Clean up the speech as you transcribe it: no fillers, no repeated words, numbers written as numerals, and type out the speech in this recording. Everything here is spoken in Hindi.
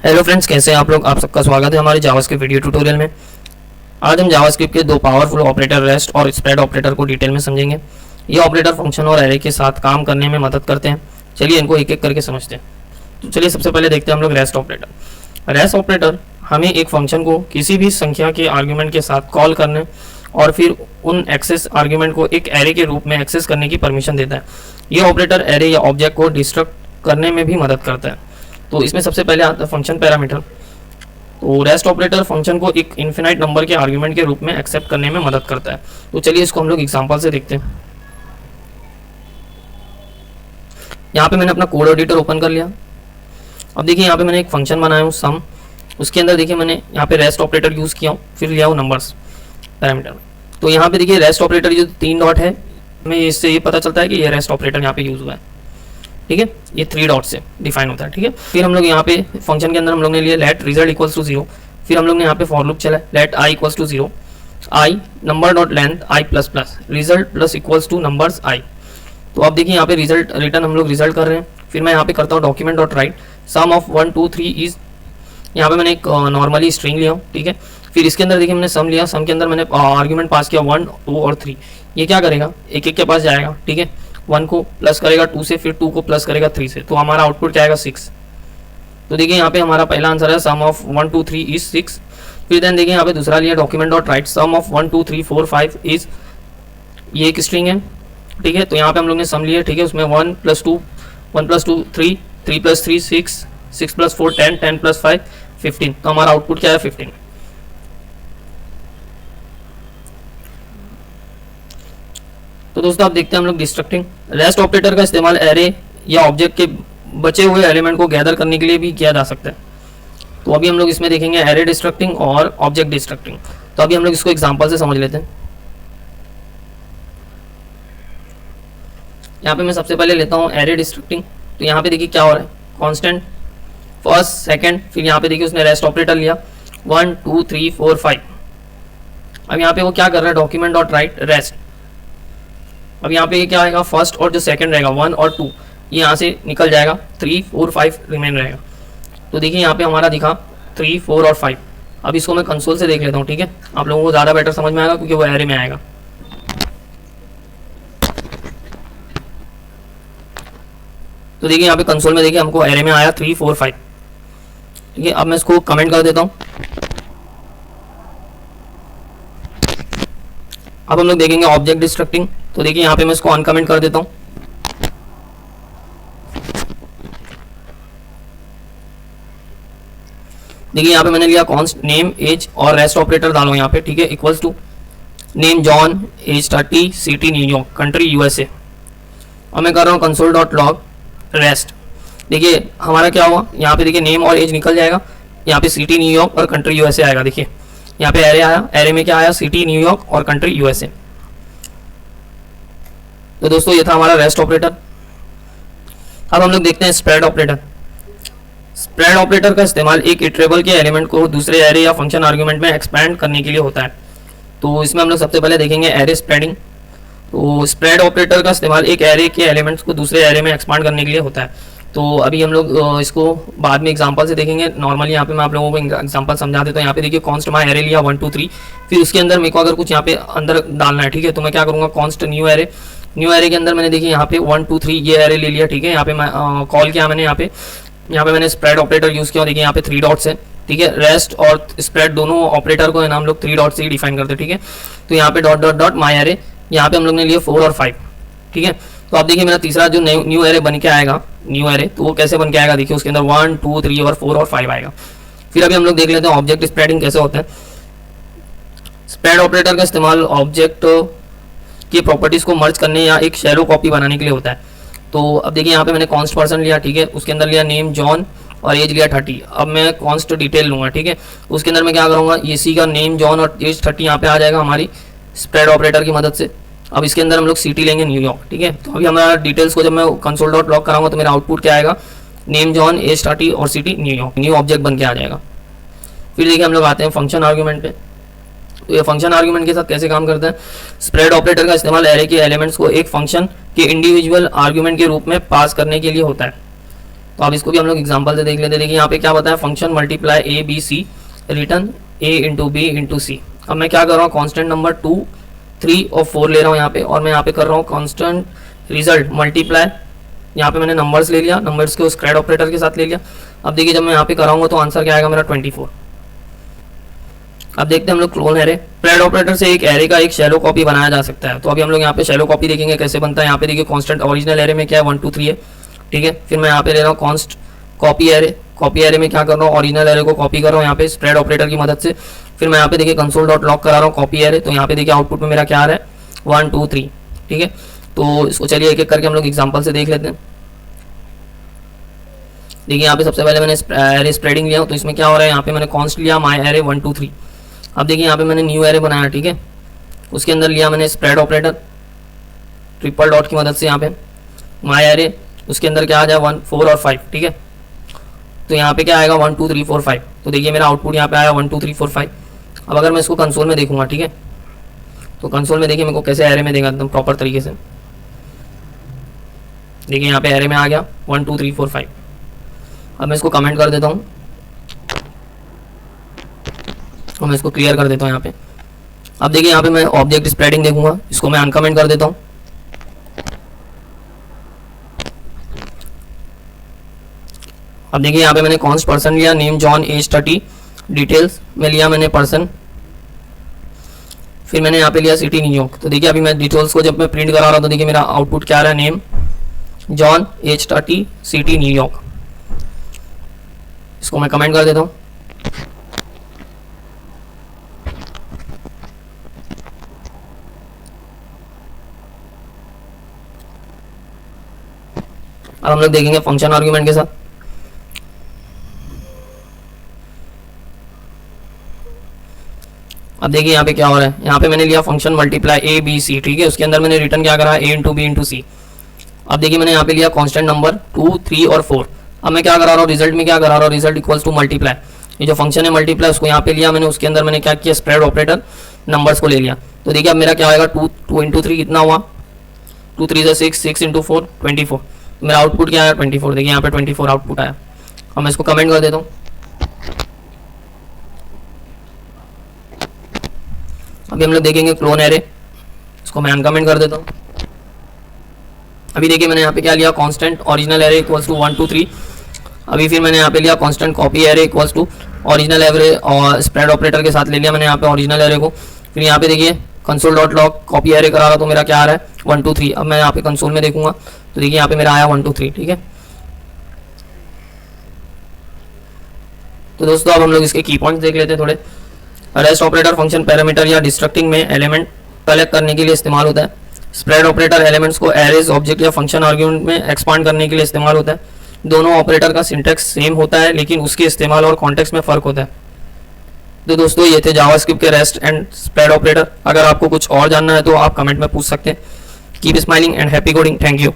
हेलो फ्रेंड्स, कैसे हैं आप लोग। आप सबका स्वागत है हमारे जावास्क्रिप्ट वीडियो ट्यूटोरियल में। आज हम जावास्क्रिप्ट के दो पावरफुल ऑपरेटर रेस्ट और स्प्रेड ऑपरेटर को डिटेल में समझेंगे। ये ऑपरेटर फंक्शन और एरे के साथ काम करने में मदद करते हैं। चलिए इनको एक एक करके समझते हैं। तो चलिए सबसे पहले देखते हैं हम लोग रेस्ट ऑपरेटर। रेस्ट ऑपरेटर हमें एक फंक्शन को किसी भी संख्या के आर्ग्यूमेंट के साथ कॉल करने और फिर उन एक्सेस आर्ग्यूमेंट को एक एरे के रूप में एक्सेस करने की परमिशन देता है। ये ऑपरेटर एरे या ऑब्जेक्ट को डिस्ट्रक्ट करने में भी मदद करता है। तो इसमें सबसे पहले आता है फंक्शन पैरामीटर। तो रेस्ट ऑपरेटर फंक्शन को एक इन्फिनाइट नंबर के आर्गुमेंट के रूप में एक्सेप्ट करने में मदद करता है। तो चलिए इसको हम लोग एग्जांपल से देखते हैं। यहाँ पे मैंने अपना कोड एडिटर ओपन कर लिया। अब देखिए यहाँ पे मैंने एक फंक्शन बनाया हूँ सम। उसके अंदर देखिए मैंने यहाँ पे रेस्ट ऑपरेटर यूज़ किया हूँ, फिर लिया हूँ नंबर्स पैरामीटर में। तो यहाँ पे देखिए रेस्ट ऑपरेटर जो 3 डॉट है, हमें इससे ये पता चलता है कि ये रेस्ट ऑपरेटर यहाँ पे यूज़ हुआ है। ठीक है, ये 3 डॉट से डिफाइन होता है। ठीक है, फिर हम लोग यहाँ पे फंक्शन के अंदर हम लोग ने लिया लेट रिजल्ट इक्वल्स टू 0। फिर हम लोग ने यहाँ पे फॉर लूप चला let I equals to 0 I number dot length I plus plus result plus equals to numbers I. तो अब देखिए यहाँ पे रिजल्ट रिटर्न हम लोग रिजल्ट कर रहे हैं। फिर मैं यहाँ पे करता हूँ document dot write sum of 1 2 3 is. यहाँ पे मैंने एक नॉर्मली स्ट्रिंग लिया हूँ। ठीक है, फिर इसके अंदर देखिए मैंने सम लिया। सम के अंदर मैंने आर्ग्यूमेंट पास किया 1 2 और 3। ये क्या करेगा, एक एक के पास जाएगा। ठीक है, 1 को प्लस करेगा 2 से, फिर 2 को प्लस करेगा 3 से। तो हमारा आउटपुट क्या आएगा 6। तो देखिए यहाँ पे हमारा पहला आंसर है सम ऑफ 1 2 3 इज 6। फिर देन देखिए यहाँ पे दूसरा लिया document dot write sum of 1 2 3 4 5 is. ये एक स्ट्रिंग है। ठीक है, तो यहाँ पे हम लोग ने सम लिया। ठीक है, उसमें 1 + 2 1 + 2 3 3 + 3 6 6 + 4 10 10 + 5 15। तो हमारा आउटपुट क्या है 15। तो दोस्तों आप देखते हैं हम लोग डिस्ट्रक्टिंग रेस्ट ऑपरेटर का इस्तेमाल एरे या ऑब्जेक्ट के बचे हुए एलिमेंट को गैदर करने के लिए भी किया जा सकता है। तो अभी हम लोग इसमें देखेंगे एरे डिस्ट्रक्टिंग और ऑब्जेक्ट डिस्ट्रक्टिंग। तो अभी हम लोग इसको एग्जांपल से समझ लेते हैं। यहाँ पे मैं सबसे पहले लेता हूँ एरे डिस्ट्रक्टिंग। तो यहाँ पे देखिए क्या हो रहा है, कॉन्स्टेंट फर्स्ट सेकेंड, फिर यहाँ पे देखिए उसने रेस्ट ऑपरेटर लिया 1 2 3 4 5। अब यहाँ पे वो क्या कर रहा है, डॉक्यूमेंट डॉट राइट रेस्ट। अब यहाँ पे ये क्या आएगा, फर्स्ट और जो सेकंड रहेगा 1 और 2 ये यहाँ से निकल जाएगा, 3 4 5 रिमेन रहेगा। तो देखिए यहाँ पे हमारा दिखा 3 4 और 5। अब इसको मैं कंसोल से देख लेता हूँ। ठीक है, आप लोगों को ज़्यादा बेटर समझ में आएगा क्योंकि वो एरे में आएगा। तो देखिए यहाँ पे कंसोल में देखिए हमको एरे में आया 3 4 5। ठीक है, अब मैं इसको कमेंट कर देता हूँ। अब हम लोग देखेंगे ऑब्जेक्ट डिस्ट्रक्टिंग। तो देखिए यहाँ पे मैं इसको अनकमेंट कर देता हूँ। देखिए यहाँ पे मैंने लिया कॉन्स्ट नेम एज और रेस्ट ऑपरेटर डालो यहाँ पे। ठीक है, equals to name John age 30 city New York country USA. और मैं कर रहा हूँ कंसोल डॉट लॉग रेस्ट। देखिए हमारा क्या हुआ, यहाँ पे देखिए नेम और एज निकल जाएगा, यहाँ पे सिटी न्यूयॉर्क और कंट्री यूएसए आएगा। देखिए यहाँ पे एरे आया, एरे में क्या आया, सिटी न्यूयॉर्क और कंट्री यूएसए। तो दोस्तों ये था हमारा रेस्ट ऑपरेटर। अब हम लोग देखते हैं स्प्रेड ऑपरेटर। स्प्रेड ऑपरेटर का इस्तेमाल एक इटरेबल के एलिमेंट को दूसरे एरे या फंक्शन आर्गुमेंट में एक्सपेंड करने के लिए होता है। तो इसमें हम लोग सबसे पहले देखेंगे एरे स्प्रेडिंग। तो स्प्रेड ऑपरेटर का इस्तेमाल एक एरे के एलिमेंट्स को दूसरे एरे में एक्सपांड करने के लिए होता है। तो अभी हम लोग इसको बाद में एग्जांपल से देखेंगे। नॉर्मली यहाँ पे मैं आप लोगों को एग्जांपल समझा देता हूँ। यहाँ पे देखिए कॉन्स्ट माई एरे लिया 1 2 3। फिर उसके अंदर मेरे को अगर कुछ यहाँ पे अंदर डालना है, ठीक है, तो मैं क्या करूँगा, const new array. New array के अंदर मैंने देखिए यहाँ पे 1 2 3 ये एरे ले लिया। ठीक है, यहाँ पे मैं कॉल किया मैंने, यहाँ पे मैंने स्प्रेड ऑपरेटर यूज़ किया। देखिए यहाँ पे 3 डॉट्स है। ठीक है, रेस्ट और स्प्रेड दोनों ऑपरेटर को हम लोग 3 डॉट से ही डिफाइन करते हैं। ठीक है, तो यहाँ पे डॉट डॉट डॉट माई एरे, यहाँ पे हम लोग ने लिए 4 और 5। ठीक है, तो आप देखिए मेरा तीसरा जो न्यू एरे बन के आएगा, न्यू एरे, तो वो कैसे बन के आएगा, देखिए उसके अंदर 1 2 3 और 4 और 5 आएगा। फिर अभी हम लोग देख लेते हैं ऑब्जेक्ट स्प्रेडिंग कैसे होता है। स्प्रेड ऑपरेटर का इस्तेमाल ऑब्जेक्ट की प्रॉपर्टीज को मर्ज करने या एक शैलो कॉपी बनाने के लिए होता है। तो अब देखिए यहाँ पे मैंने कॉन्स्ट पर्सन लिया। ठीक है, उसके अंदर लिया नेम जॉन और एज लिया 30। अब मैं कॉन्स्ट डिटेल लूँगा। ठीक है, उसके अंदर मैं क्या करूँगा, इसी का नेम जॉन और एज 30 यहाँ पे आ जाएगा हमारी स्प्रेड ऑपरेटर की मदद से। अब इसके अंदर हम लोग सिटी लेंगे न्यूयॉर्क। ठीक है, तो अभी हमारा डिटेल्स को जब मैं कंसोल डॉट लॉग कराऊंगा तो मेरा आउटपुट क्या आएगा, नेम जॉन एज 30 और सिटी न्यूयॉर्क, न्यू ऑब्जेक्ट बन के आ जाएगा। फिर देखिए हम लोग आते हैं फंक्शन आर्ग्यूमेंट पे। तो ये फंक्शन आर्ग्यूमेंट के साथ कैसे काम करता है, स्प्रेड ऑपरेटर का इस्तेमाल एरे के एलिमेंट्स को एक फंक्शन के इंडिविजुअल आर्ग्यूमेंट के रूप में पास करने के लिए होता है। तो अब इसको भी हम लोग एग्जांपल से देख लेते हैं। देखिए यहाँ पे क्या बताया, function multiply A B C return A into B into C. अब मैं क्या कर रहा हूँ, कॉन्स्टेंट नंबर 2, 3 और 4 ले रहा हूँ यहाँ पे, और मैं यहाँ पे कर रहा हूँ कॉन्स्टेंट रिजल्ट मल्टीप्लाई। यहाँ पे मैंने नंबर्स ले लिया, नंबर्स के उस स्क्वायर ऑपरेटर के साथ ले लिया। अब देखिए जब मैं यहाँ पे कराऊंगा तो आंसर क्या आएगा मेरा 24। अब देखते हैं हम लोग क्लोन एरे। स्प्रेड ऑपरेटर से एक एरे का एक शैलो कॉपी बनाया जा सकता है। तो अभी हम लोग यहाँ पे शैलो कॉपी देखेंगे कैसे बनता है। यहाँ पे देखिए कॉन्स्टेंट ओरिजिनल एरे में क्या है 1 2 3 है, ठीक है। फिर मैं यहाँ पे ले रहा हूँ const copy array. Copy array में क्या कर रहा हूँ, ओरिजिनल एरे को कॉपी कर रहा हूँ यहाँ पे स्प्रेड ऑपरेटर की मदद से। फिर मैं यहाँ पे देखिए कंसोल डॉट लॉग करा रहा हूँ कॉपी एरे। तो यहाँ पे देखिए आउटपुट में मेरा क्या आ रहा है 1 2 3, ठीक है। तो इसको चलिए एक एक करके हम लोग एग्जाम्पल से देख लेते हैं। देखिए यहाँ पे सबसे पहले मैंने एरे स्प्रेडिंग लिया, तो इसमें क्या हो रहा है, यहाँ पे मैंने कॉन्स्ट लिया माई एरे 1 2 3। अब देखिए यहाँ पे मैंने न्यू एरे बनाया, ठीक है। उसके अंदर लिया मैंने स्प्रेड ऑपरेटर ट्रिपल डॉट की मदद से, यहाँ पे माई एरे उसके अंदर क्या आ जाए 1 4 और 5, ठीक है। तो यहाँ पे क्या आएगा 1 2 3 4 5। तो देखिए मेरा आउटपुट यहाँ पे आया 1 2 3 4 5। अब अगर मैं इसको कंसोल में देखूंगा, ठीक है, तो कंसोल में देखिए मेरे को कैसे एरे में देगा एकदम प्रॉपर तरीके से। देखिए यहाँ पे एरे में आ गया 1 2 3 4 5। अब मैं इसको कमेंट कर देता हूँ और मैं इसको क्लियर कर देता हूँ यहाँ पे। अब देखिए यहाँ पे मैं ऑब्जेक्ट स्प्रेडिंग देखूंगा, इसको मैं अनकमेंट कर देता हूँ। अब देखिए यहाँ पे मैंने कॉन्स्ट पर्सन लिया, नेम जॉन, एज 30, डिटेल्स में लिया मैंने पर्सन। फिर मैंने यहाँ पे लिया सिटी न्यूयॉर्क। तो देखिए अभी मैं डिटेल्स को जब मैं प्रिंट करा रहा हूँ तो देखिए मेरा आउटपुट क्या आ रहा है, name John, age 30, city New York. इसको मैं कमेंट कर देता हूँ। अब हम लोग देखेंगे फंक्शन आर्गुमेंट के साथ। अब देखिए यहाँ पे क्या हो रहा है, यहाँ पे मैंने लिया function multiply A B C, ठीक है। उसके अंदर मैंने रिटर्न क्या करा, A into B into C. अब देखिए मैंने यहाँ पे लिया कांस्टेंट नंबर 2 3 और 4। अब मैं क्या करा रहा हूँ, रिजल्ट में क्या करा रहा हूँ, रिजल्ट इक्वल्स टू मल्टीप्लाई। ये जो फंक्शन है मल्टीप्लाई उसको यहाँ पे लिया मैंने, उसके अंदर मैंने क्या किया, स्प्रेड ऑपरेटर नंबर्स को ले लिया। तो देखिए अब मेरा क्या आएगा 2 इंटू 3 कितना हुआ, 2 3 से 6, 6 इंटू 4 24। मेरा आउटपुट क्या आया 24। देखिए यहाँ पे 24 आउटपुट आया। अब मैं इसको कमेंट कर देता हूँ। अभी हम लोग देखेंगे क्लोन एरे, इसको मैं अनकमेंट कर देता हूँ। अभी देखिए मैंने यहाँ पे क्या लिया, constant original array equals to 1 2 3। अभी फिर मैंने यहाँ पे लिया constant copy array equals to original array और स्प्रेड ऑपरेटर के साथ ले लिया मैंने यहाँ पे ओरिजिनल एरे को। फिर यहाँ पे देखिए console dot log copy array करा रहा तो मेरा क्या आ रहा है 1 2 3। अब मैं यहाँ पे कंसोल में देखूंगा तो देखिए यहाँ पे मेरा आया 1 2 3, ठीक है। तो दोस्तों अब हम लोग इसके की पॉइंट्स देख लेते हैं थोड़े। रेस्ट ऑपरेटर फंक्शन पैरामीटर या डिस्ट्रक्टिंग में एलिमेंट कलेक्ट करने के लिए इस्तेमाल होता है। स्प्रेड ऑपरेटर एलिमेंट्स को एरेज, ऑब्जेक्ट या फंक्शन आर्गुमेंट में एक्सपांड करने के लिए इस्तेमाल होता है। दोनों ऑपरेटर का सिंटेक्स सेम होता है लेकिन उसके इस्तेमाल और कॉन्टेक्स्ट में फ़र्क होता है। तो दोस्तों ये थे जावास्क्रिप्ट के रेस्ट एंड स्प्रेड ऑपरेटर। अगर आपको कुछ और जानना है तो आप कमेंट में पूछ सकते हैं। Keep smiling and happy coding. Thank you.